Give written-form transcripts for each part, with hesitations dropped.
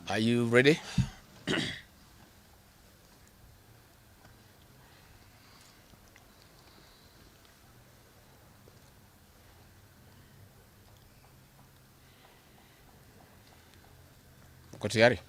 Are you ready? Uko tayari?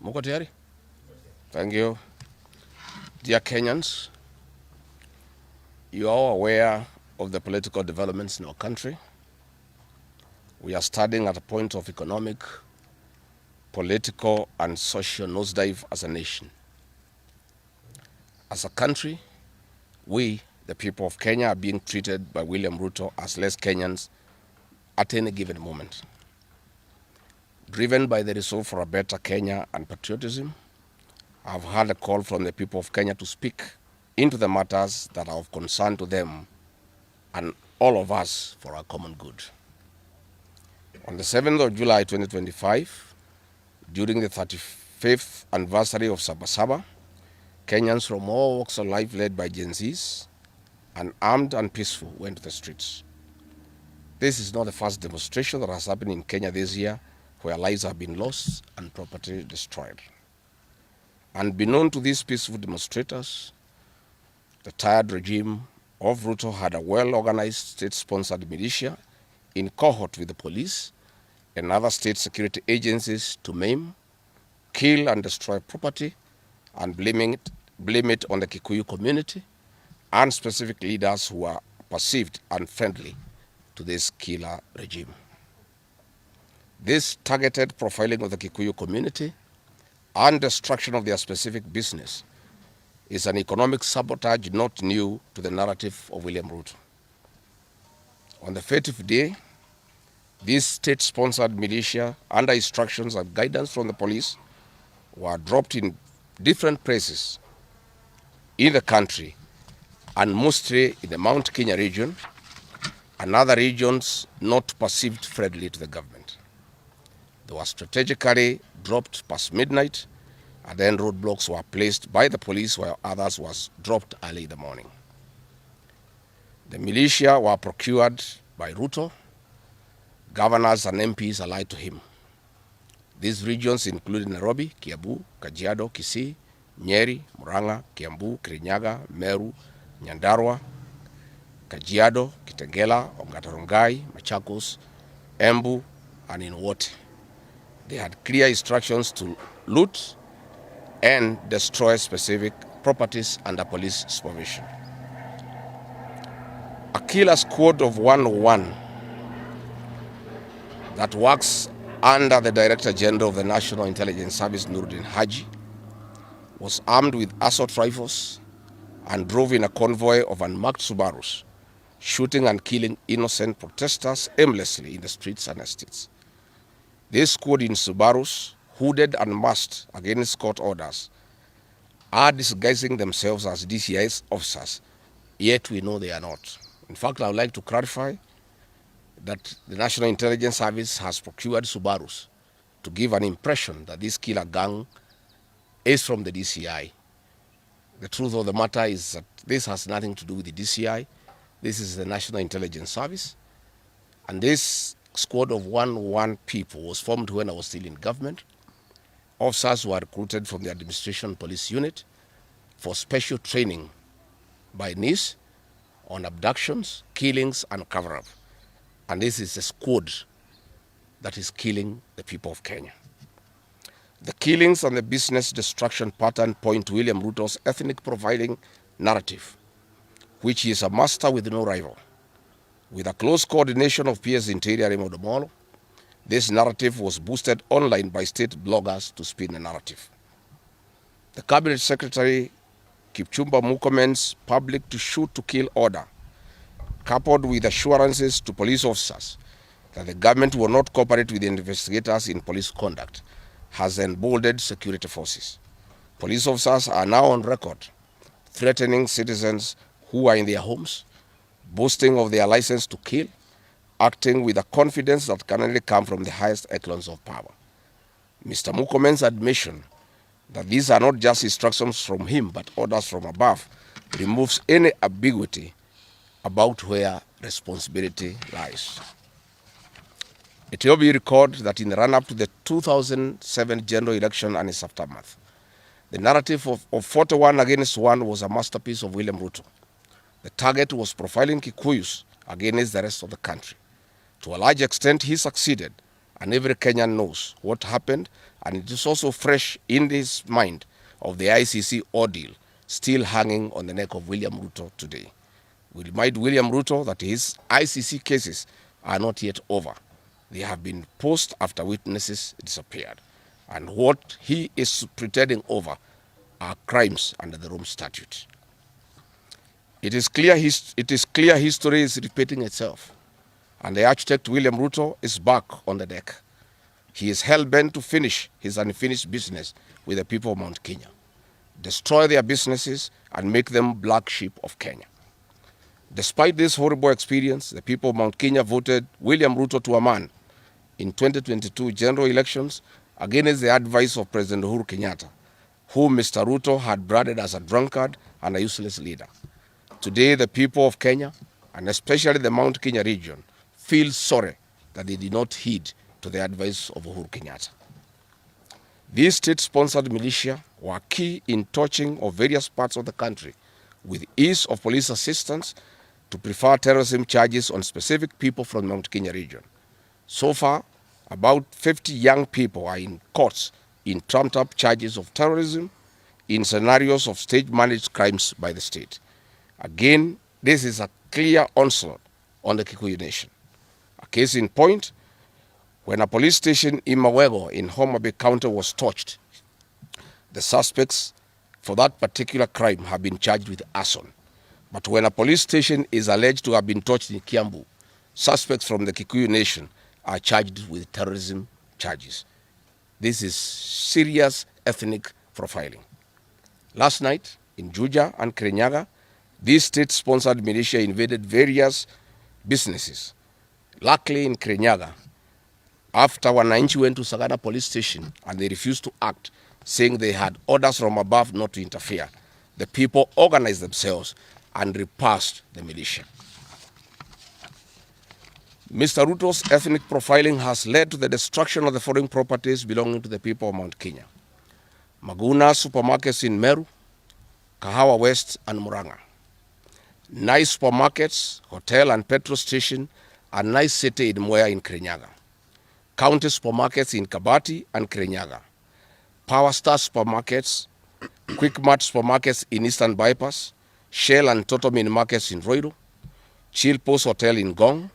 Muko tayari? Thank you. Dear Kenyans, you are all aware of the political developments in our country. We are standing at a point of economic, political, and social nosedive as a nation. As a country, we, the people of Kenya, are being treated by William Ruto as less Kenyans at any given moment. Driven by the resolve for a better Kenya and patriotism, I've had a call from the people of Kenya to speak into the matters that are of concern to them and all of us for our common good. On the 7th of July 2025, during the 35th anniversary of Sabasaba, Kenyans from all walks of life led by Gen Zs and armed and peaceful went to the streets. This is not the first demonstration that has happened in Kenya this year where lives have been lost and property destroyed. Unbeknown to these peaceful demonstrators, the tired regime of Ruto had a well-organized state-sponsored militia in cohort with the police and other state security agencies to maim, kill and destroy property and blame it on the Kikuyu community and specific leaders who are perceived unfriendly to this killer regime. This targeted profiling of the Kikuyu community and destruction of their specific business is an economic sabotage not new to the narrative of William Ruto. On the 30th day, these state-sponsored militia, under instructions and guidance from the police, were dropped in different places in the country, and mostly in the Mount Kenya region and other regions not perceived friendly to the government. They were strategically dropped past midnight, and then roadblocks were placed by the police while others was dropped early in the morning. The militia were procured by Ruto. Governors and MPs allied to him. These regions include Nairobi, Kiambu, Kajiado, Kisii, Nyeri, Murang'a, Kiambu, Kirinyaga, Meru, Nyandarua, Kajiado, Kitengela, Ongata-Rongai, Machakos, Embu, and in Wote. They had clear instructions to loot and destroy specific properties under police supervision. A killer squad of 101 that works under the Director General of the National Intelligence Service, Nuruddin Haji, was armed with assault rifles and drove in a convoy of unmarked Subarus, shooting and killing innocent protesters aimlessly in the streets and estates. This squad in Subarus, hooded and masked against court orders, are disguising themselves as DCI's officers, yet we know they are not. In fact, I would like to clarify that the National Intelligence Service has procured Subarus to give an impression that this killer gang is from the DCI. The truth of the matter is that this has nothing to do with the DCI. This is the National Intelligence Service. And this squad of 101 people was formed when I was still in government. Officers were recruited from the Administration Police Unit for special training by NIS on abductions, killings, and cover-up. And this is a squad that is killing the people of Kenya. The killings and the business destruction pattern point to William Ruto's ethnic profiling narrative, which he is a master with no rival. With a close coordination of PS Interior Raymond Omolo, this narrative was boosted online by state bloggers to spin the narrative. The Cabinet Secretary Kipchumba Murkomen's public to shoot to kill order, coupled with assurances to police officers, that the government will not cooperate with the investigators in police conduct has emboldened security forces. Police officers are now on record threatening citizens who are in their homes, boasting of their license to kill, acting with a confidence that can only come from the highest echelons of power. Mr. Murkomen's admission that these are not just instructions from him but orders from above removes any ambiguity about where responsibility lies. It will be recalled that in the run-up to the 2007 general election and its aftermath, the narrative of 41 against 1 was a masterpiece of William Ruto. The target was profiling Kikuyus against the rest of the country. To a large extent, he succeeded, and every Kenyan knows what happened, and it is also fresh in his mind of the ICC ordeal still hanging on the neck of William Ruto today. We remind William Ruto that his ICC cases are not yet over. They have been posed after witnesses disappeared, and what he is pretending over are crimes under the Rome Statute. It is clear history is repeating itself, and the architect William Ruto is back on the deck. He is hell-bent to finish his unfinished business with the people of Mount Kenya, destroy their businesses and make them black sheep of Kenya. Despite this horrible experience, the people of Mount Kenya voted William Ruto to a man in 2022 general elections against the advice of President Uhuru Kenyatta, whom Mr. Ruto had branded as a drunkard and a useless leader. Today, the people of Kenya, and especially the Mount Kenya region, feel sorry that they did not heed to the advice of Uhuru Kenyatta. These state-sponsored militia were key in touching of various parts of the country with ease of police assistance to prefer terrorism charges on specific people from the Mount Kenya region. So far, about 50 young people are in courts in trumped-up charges of terrorism in scenarios of stage-managed crimes by the state. Again, this is a clear onslaught on the Kikuyu nation. A case in point, when a police station in Mawego in Homa Bay County was torched, the suspects for that particular crime have been charged with arson. But when a police station is alleged to have been torched in Kiambu, suspects from the Kikuyu nation are charged with terrorism charges. This is serious ethnic profiling. Last night, in Juja and Kirinyaga, these state-sponsored militia invaded various businesses. Luckily, in Kirinyaga, after Wananchi went to Sagana police station and they refused to act, saying they had orders from above not to interfere, the people organized themselves and repulsed the militia. Mr. Ruto's ethnic profiling has led to the destruction of the foreign properties belonging to the people of Mount Kenya. Maguna supermarkets in Meru, Kahawa West and Muranga. Nice supermarkets, hotel and petrol station, and nice city in Mwea in Kirinyaga. County supermarkets in Kabati and Kirinyaga. Power Star supermarkets, Quickmart supermarkets in Eastern Bypass, Shell and Total Mini markets in Roiro, Chill Post Hotel in Gong,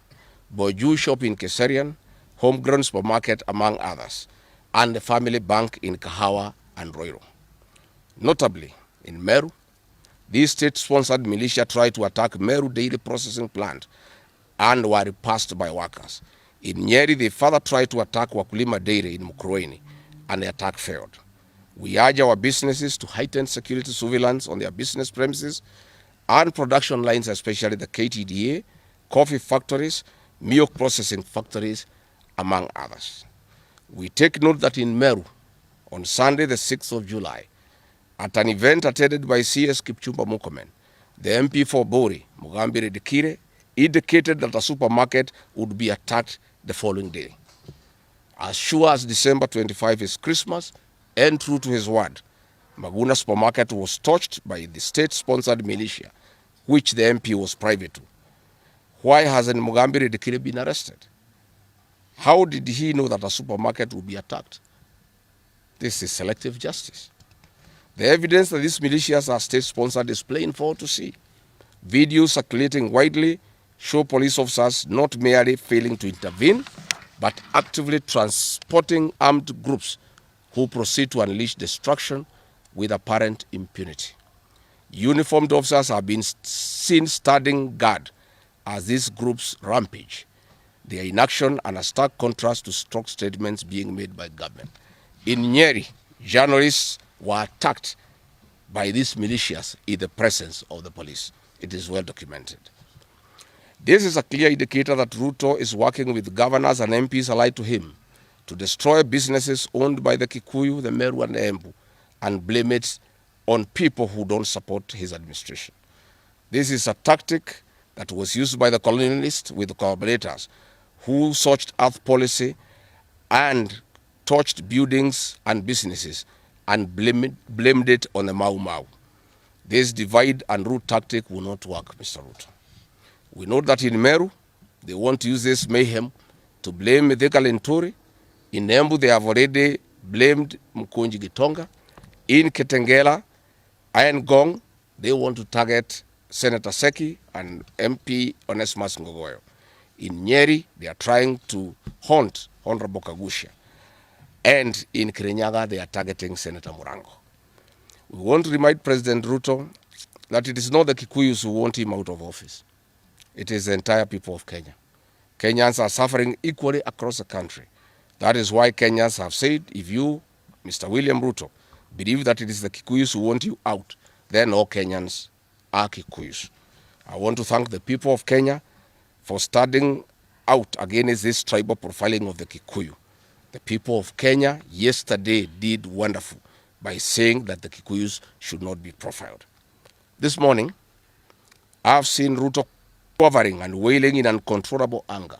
Boju Shop in Keserian, Homegrown Supermarket among others, and the Family Bank in Kahawa and Roiro. Notably, in Meru, these state-sponsored militia tried to attack Meru Dairy Processing Plant and were repulsed by workers. In Nyeri, they further tried to attack Wakulima Dairy in Mukurweini, and the attack failed. We urge our businesses to heighten security surveillance on their business premises and production lines, especially the KTDA, coffee factories, milk processing factories, among others. We take note that in Meru, on Sunday, the 6th of July, at an event attended by CS Kipchumba Murkomen, the MP for Bori, Mugambire Dikire, indicated that a supermarket would be attacked the following day. As sure as December 25 is Christmas, and true to his word, Maguna supermarket was torched by the state-sponsored militia, which the MP was privy to. Why hasn't Mugambire Dikire been arrested? How did he know that a supermarket would be attacked? This is selective justice. The evidence that these militias are state-sponsored is plain for all to see. Videos circulating widely show police officers not merely failing to intervene, but actively transporting armed groups who proceed to unleash destruction with apparent impunity. Uniformed officers have been seen standing guard as these groups rampage. They are inaction and a stark contrast to strong statements being made by government. In Nyeri, journalists were attacked by these militias in the presence of the police. It is well documented. This is a clear indicator that Ruto is working with governors and MPs allied to him to destroy businesses owned by the Kikuyu, the Meru, and the Embu, and blame it on people who don't support his administration. This is a tactic that was used by the colonialists with the collaborators who searched earth policy and torched buildings and businesses and blamed it on the Mau Mau. This divide and rule tactic will not work, Mr. Ruto. We know that in Meru, they want to use this mayhem to blame Mithika Linturi. In Embu, they have already blamed Mkonji Gitonga. In Kitengela, Iron Gong, they want to target Senator Seki and MP Onesmus Ngogoyo. In Nyeri, they are trying to haunt Honorable Kagusha. And in Kirinyaga, they are targeting Senator Murango. We want to remind President Ruto that it is not the Kikuyus who want him out of office. It is the entire people of Kenya. Kenyans are suffering equally across the country. That is why Kenyans have said, if you, Mr. William Ruto, believe that it is the Kikuyus who want you out, then all Kenyans are Kikuyus. I want to thank the people of Kenya for standing out against this tribal profiling of the Kikuyu. The people of Kenya yesterday did wonderful by saying that the Kikuyus should not be profiled. This morning, I've seen Ruto quivering and wailing in uncontrollable anger.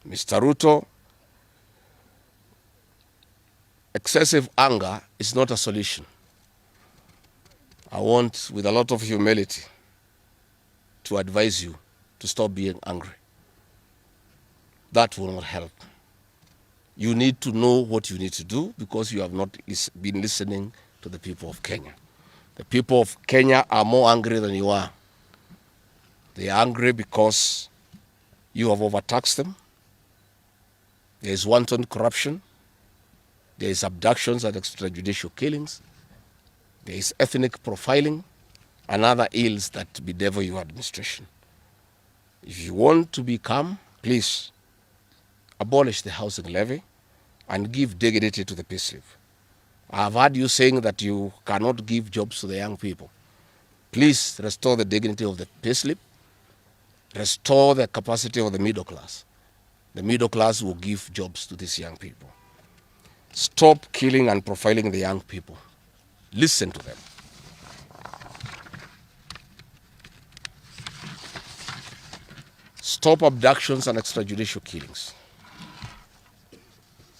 Mr. Ruto, excessive anger is not a solution. I want, with a lot of humility, to advise you to stop being angry. That will not help. You need to know what you need to do because you have not been listening to the people of Kenya. The people of Kenya are more angry than you are. They are angry because you have overtaxed them. There is wanton corruption. There is abductions and extrajudicial killings. There is ethnic profiling and other ills that bedevil your administration. If you want to be calm, please abolish the housing levy and give dignity to the payslip. I have heard you saying that you cannot give jobs to the young people. Please restore the dignity of the payslip. Restore the capacity of the middle class. The middle class will give jobs to these young people. Stop killing and profiling the young people. Listen to them. Stop abductions and extrajudicial killings.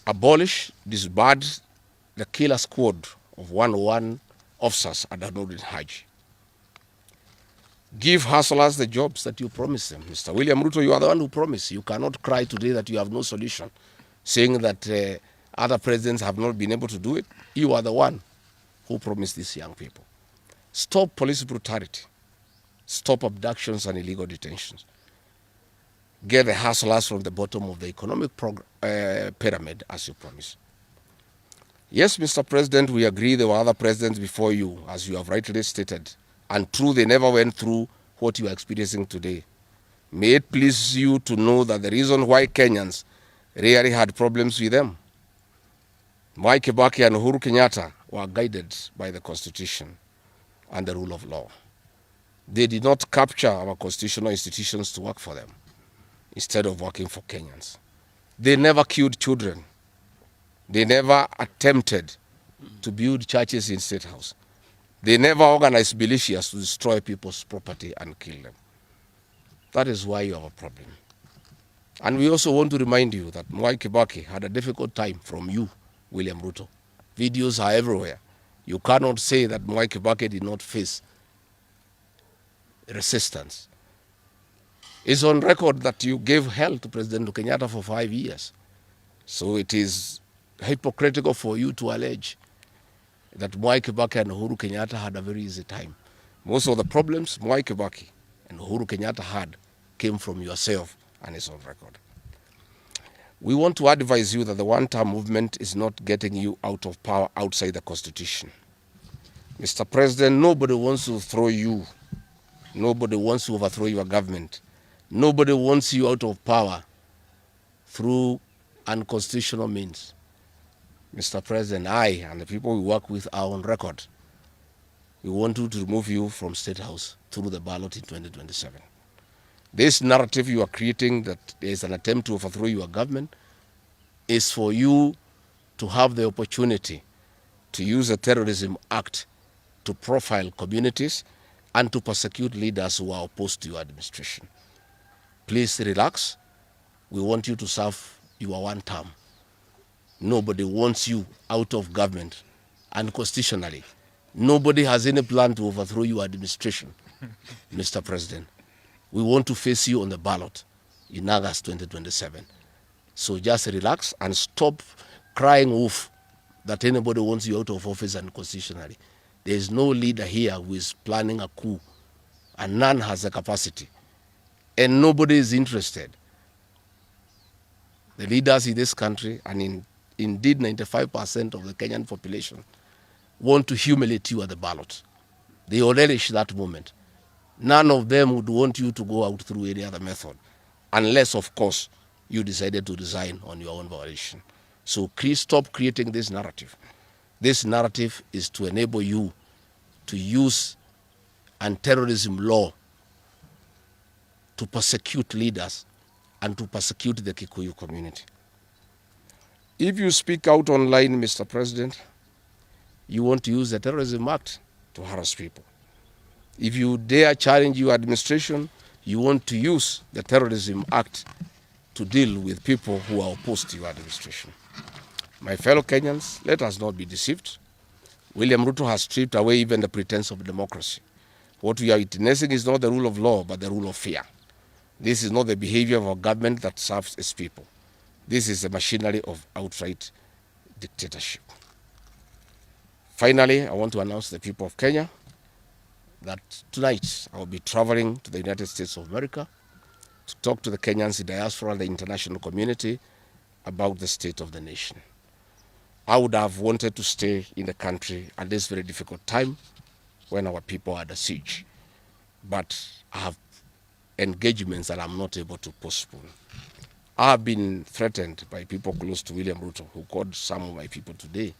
Abolish, disband the killer squad of 101 officers at Nurdin Haji. Give hustlers the jobs that you promised them. Mr. William Ruto, you are the one who promised. You cannot cry today that you have no solution, saying that other presidents have not been able to do it. You are the one who promised these young people. Stop police brutality. Stop abductions and illegal detentions. Get the hustlers from the bottom of the economic pyramid as you promised. Yes, Mr. President, we agree there were other presidents before you, as you have rightly stated. And true, they never went through what you are experiencing today. May it please you to know that the reason why Kenyans rarely had problems with them, Mwai Kibaki and Uhuru Kenyatta were guided by the Constitution and the rule of law. They did not capture our constitutional institutions to work for them, instead of working for Kenyans. They never killed children. They never attempted to build churches in State House. They never organized militias to destroy people's property and kill them. That is why you have a problem. And we also want to remind you that Mwai Kibaki had a difficult time from you, William Ruto. Videos are everywhere. You cannot say that Mwai Kibaki did not face resistance. It's on record that you gave hell to President Kenyatta for 5 years. So it is hypocritical for you to allege that Mwai Kibaki and Uhuru Kenyatta had a very easy time. Most of the problems Mwai Kibaki and Uhuru Kenyatta had came from yourself, and it's on record. We want to advise you that the one-term movement is not getting you out of power outside the Constitution. Mr. President, nobody wants to throw you. Nobody wants to overthrow your government. Nobody wants you out of power through unconstitutional means. Mr. President, I and the people we work with are on record. We want to remove you from State House through the ballot in 2027. This narrative you are creating that there is an attempt to overthrow your government is for you to have the opportunity to use the Terrorism Act to profile communities and to persecute leaders who are opposed to your administration. Please relax. We want you to serve your one term. Nobody wants you out of government, and constitutionally, nobody has any plan to overthrow your administration, Mr. President. We want to face you on the ballot in August 2027. So just relax and stop crying wolf that anybody wants you out of office unconstitutionally. There is no leader here who is planning a coup, and none has the capacity, and nobody is interested. The leaders in this country, and indeed 95% of the Kenyan population, want to humiliate you at the ballot. They will relish that moment. None of them would want you to go out through any other method, unless, of course, you decided to resign on your own volition. So please stop creating this narrative. This narrative is to enable you to use anti-terrorism law to persecute leaders and to persecute the Kikuyu community. If you speak out online, Mr. President, you want to use the Terrorism Act to harass people. If you dare challenge your administration, you want to use the Terrorism Act to deal with people who are opposed to your administration. My fellow Kenyans, let us not be deceived. William Ruto has stripped away even the pretense of democracy. What we are witnessing is not the rule of law, but the rule of fear. This is not the behavior of a government that serves its people. This is the machinery of outright dictatorship. Finally, I want to announce to the people of Kenya that tonight I will be traveling to the United States of America to talk to the Kenyans in diaspora and the international community about the state of the nation. I would have wanted to stay in the country at this very difficult time when our people are under siege, but I have engagements that I'm not able to postpone. I have been threatened by people close to William Ruto, who called some of my people today,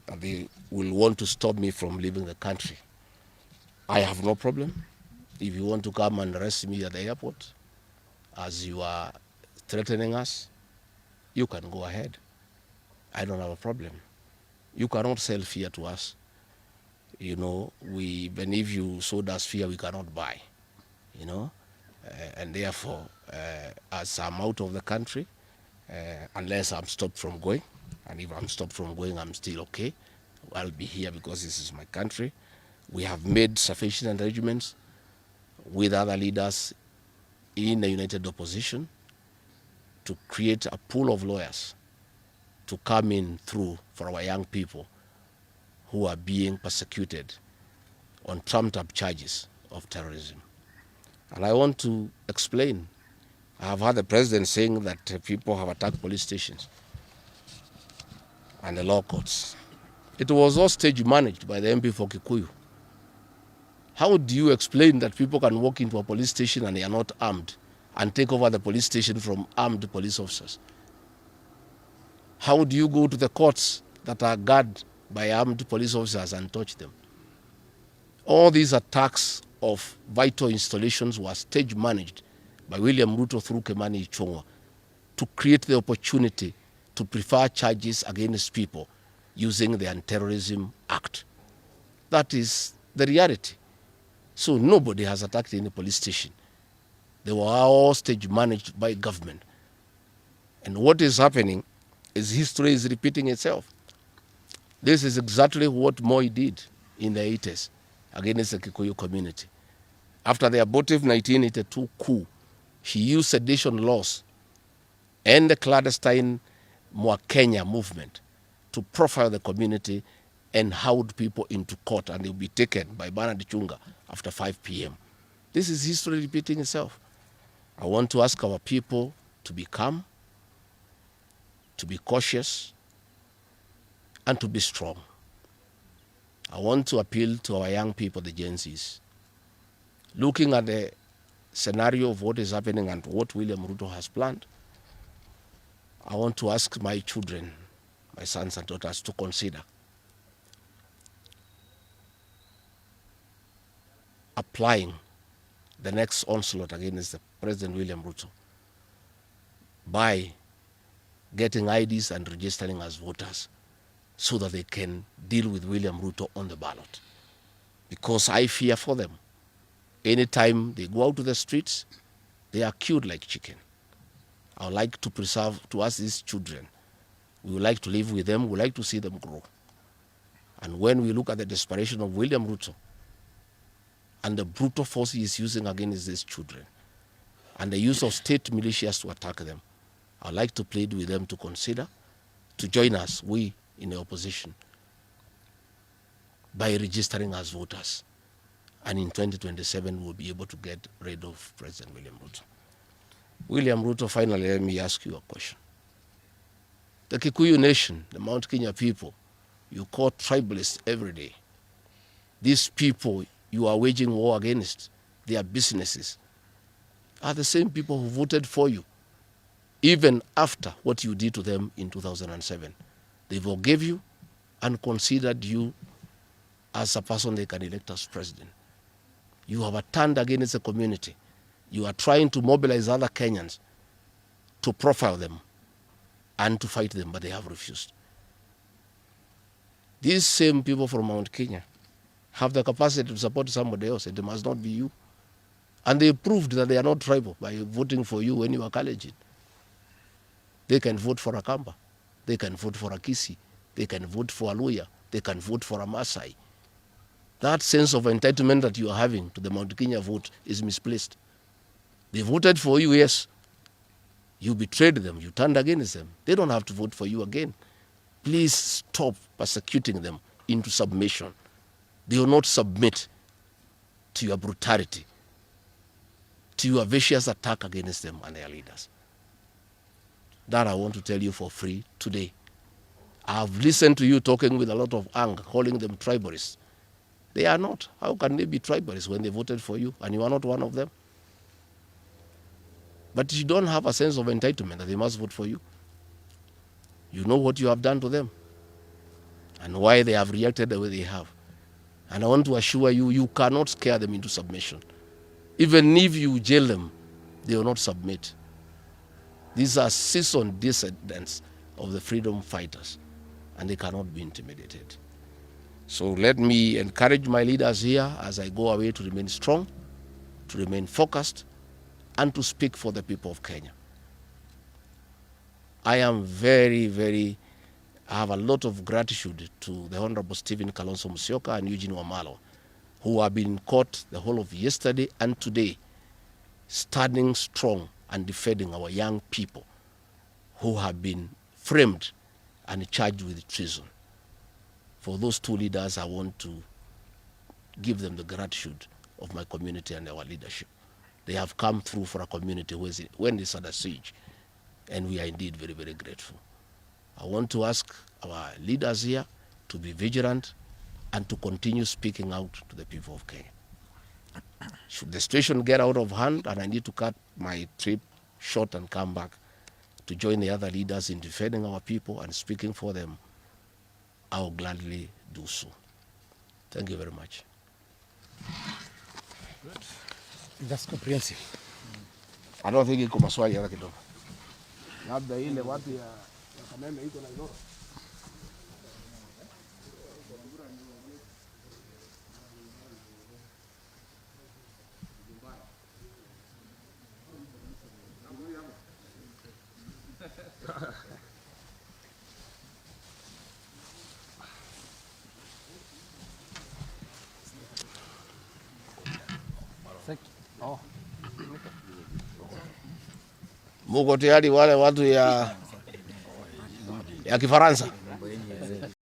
that they will want to stop me from leaving the country. I have no problem. If you want to come and arrest me at the airport, as you are threatening us, you can go ahead. I don't have a problem. You cannot sell fear to us. You know, even if you sold us fear, we cannot buy. You know, and therefore, as I'm out of the country, unless I'm stopped from going, and if I'm stopped from going, I'm still okay. I'll be here because this is my country. We have made sufficient arrangements with other leaders in the united opposition to create a pool of lawyers to come in through for our young people who are being persecuted on trumped-up charges of terrorism. And I want to explain. I have heard the president saying that people have attacked police stations and the law courts. It was all stage managed by the MP for Kikuyu. How do you explain that people can walk into a police station and they are not armed and take over the police station from armed police officers? How do you go to the courts that are guarded by armed police officers and touch them? All these attacks of vital installations were stage managed by William Ruto through Kimani Ichung'wah to create the opportunity to prefer charges against people using the Anti-Terrorism Act. That is the reality. So nobody has attacked any police station. They were all stage managed by government. And what is happening is history is repeating itself. This is exactly what Moi did in the 80s against the Kikuyu community. After the abortive 1982 coup, he used sedition laws and the clandestine Mwa Kenya movement to profile the community and hold people into court, and they'll be taken by Bernard Chunga after 5 p.m. This is history repeating itself. I want to ask our people to be calm, to be cautious, and to be strong. I want to appeal to our young people, the Gen Zs. Looking at the scenario of what is happening and what William Ruto has planned, I want to ask my children, my sons and daughters, to consider applying the next onslaught against the President William Ruto by getting IDs and registering as voters so that they can deal with William Ruto on the ballot. Because I fear for them. Anytime they go out to the streets, they are killed like chicken. I would like to preserve to us these children. We would like to live with them. We would like to see them grow. And when we look at the desperation of William Ruto and the brutal force he is using against these children and the use of state militias to attack them, I would like to plead with them to consider, to join us, we in the opposition, by registering as voters. And in 2027, we'll be able to get rid of President William Ruto. William Ruto, finally, let me ask you a question. The Kikuyu nation, the Mount Kenya people, you call tribalists every day. These people you are waging war against, their businesses, are the same people who voted for you, even after what you did to them in 2007. They forgave you and considered you as a person they can elect as president. You have turned against the community. You are trying to mobilize other Kenyans to profile them and to fight them, but they have refused. These same people from Mount Kenya have the capacity to support somebody else. It must not be you. And they proved that they are not tribal by voting for you when you are Kalenjin. They can vote for a Kamba. They can vote for a Kisi. They can vote for a Luya. They can vote for a Maasai. That sense of entitlement that you are having to the Mount Kenya vote is misplaced. They voted for you, yes. You betrayed them. You turned against them. They don't have to vote for you again. Please stop persecuting them into submission. They will not submit to your brutality, to your vicious attack against them and their leaders. That I want to tell you for free today. I've listened to you talking with a lot of anger, calling them tribalists. They are not. How can they be tribalists when they voted for you and you are not one of them? But you don't have a sense of entitlement that they must vote for you. You know what you have done to them and why they have reacted the way they have. And I want to assure you, you cannot scare them into submission. Even if you jail them, they will not submit. These are seasoned descendants of the freedom fighters, and they cannot be intimidated. So let me encourage my leaders here as I go away to remain strong, to remain focused, and to speak for the people of Kenya. I am I have a lot of gratitude to the Honorable Stephen Kalonzo Musyoka and Eugene Wamalwa, who have been in court the whole of yesterday and today, standing strong and defending our young people who have been framed and charged with treason. For those two leaders, I want to give them the gratitude of my community and our leadership. They have come through for a community when it's under siege, and we are indeed very grateful. I want to ask our leaders here to be vigilant and to continue speaking out to the people of Kenya. Should the situation get out of hand and I need to cut my trip short and come back to join the other leaders in defending our people and speaking for them, I will gladly do so. Thank you very much. Good. That's comprehensive. I don't think iko maswali hata kidogo. Labda ile watu ya Kameme iko na Nairobi. Oh. Muko tayari wale watu ya Kifaransa?